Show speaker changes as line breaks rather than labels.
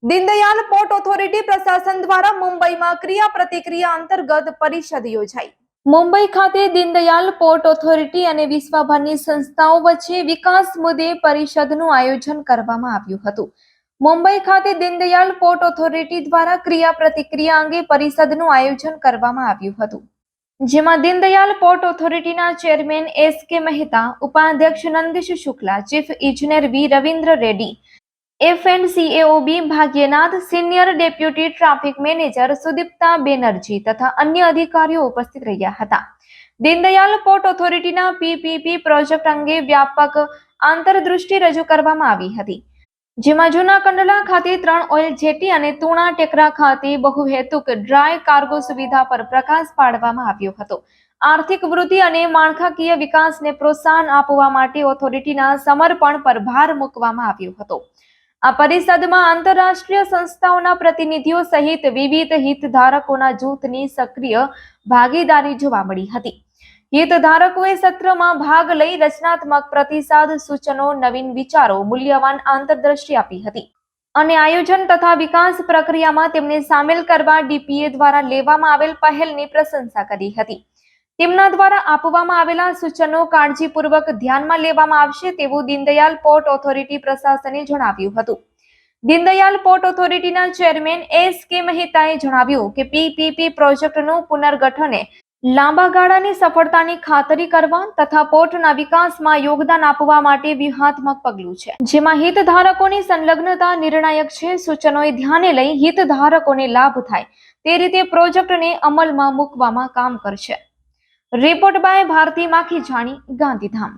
Deendayal port authority પ્રશાસન દ્વારા મુંબઈમાં ક્રિયા પ્રતિક્રિયા અંતર્ગત પરિષદ યોજાઈ। મુંબઈ ખાતે દીનદયાલ પોર્ટ ઓથોરિટી અને વિશ્વભરની સંસ્થાઓ વચ્ચે વિકાસ મુદ્દે પરિષદનું આયોજન કરવામાં આવ્યું હતું। મુંબઈ ખાતે દીનદયાલ પોર્ટ ઓથોરિટી દ્વારા ક્રિયા પ્રતિક્રિયા અંગે પરિષદનું આયોજન કરવામાં આવ્યું હતું, જેમાં દીનદયાલ પોર્ટ ઓથોરિટીના ચેરમેન એસ.કે. મહેતા, ઉપાધ્યક્ષ નંદિશ શુક્લા, ચીફ ઇજનેર V. Ravindra Reddy, F and CAO B Bhagyanath, senior deputy traffic manager Sudipta Banerjee તથા અન્ય અધિકારીઓ ઉપસ્થિત રહ્યા હતા। દીનદયાલ પોર્ટ ઓથોરિટીના પીપીપી પ્રોજેક્ટ અંગે વ્યાપક આંતરદૃષ્ટિ રજૂ કરવામાં આવી હતી, જેમાં જૂના કંડલા ખાતે 3 ઓઇલ જેટી અને તુણા ટેકરા ખાતે બહુહેતુક ડ્રાય કાર્ગો સુવિધા પર પ્રકાશ પાડવામાં આવ્યો હતો। આર્થિક વૃદ્ધિ અને માળખાકીય વિકાસને પ્રોત્સાહન આપવા માટે ઓથોરિટીના સમર્પણ પર ભાર મૂકવામાં આવ્યો હતો। આ પરિષદમાં આંતરરાષ્ટ્રીય સંસ્થાઓના પ્રતિનિધિઓ સહિત વિવિધ હિતધારકોના જૂથની સક્રિય ભાગીદારી જોવા મળી હતી। હિતધારકોએ સત્રમાં ભાગ લઈ રચનાત્મક પ્રતિસાદ, સૂચનો, નવીન વિચારો, મૂલ્યવાન આંતરદ્રષ્ટિ આપી હતી અને આયોજન તથા વિકાસ પ્રક્રિયામાં તેમને સામેલ કરવા ડીપીએ દ્વારા લેવામાં આવેલ પહેલની પ્રશંસા કરી હતી। તેમના દ્વારા આપવામાં આવેલા સૂચનો કાળજીપૂર્વક ધ્યાનમાં લેવામાં આવશે તેવું દીનદયાલ પોર્ટ ઓથોરિટી પ્રશાસને જણાવ્યું હતું। દીનદયાલ પોર્ટ ઓથોરિટીના ચેરમેન એસ.કે. મહેતાએ જણાવ્યું કે પીપીપી પ્રોજેક્ટનું પુનર્ગઠન લાંબા ગાળાની સફળતાની ખાતરી કરવા તથા પોર્ટના વિકાસમાં યોગદાન આપવા માટે વ્યૂહાત્મક પગલું છે, જેમાં હિતધારકોની સંલગ્નતા નિર્ણાયક છે। સૂચનોએ ધ્યાને લઈ હિતધારકોને લાભ થાય તે રીતે પ્રોજેક્ટને અમલમાં મૂકવામાં કામ કરશે। Report by Bharti Makhijani, Gandhidham.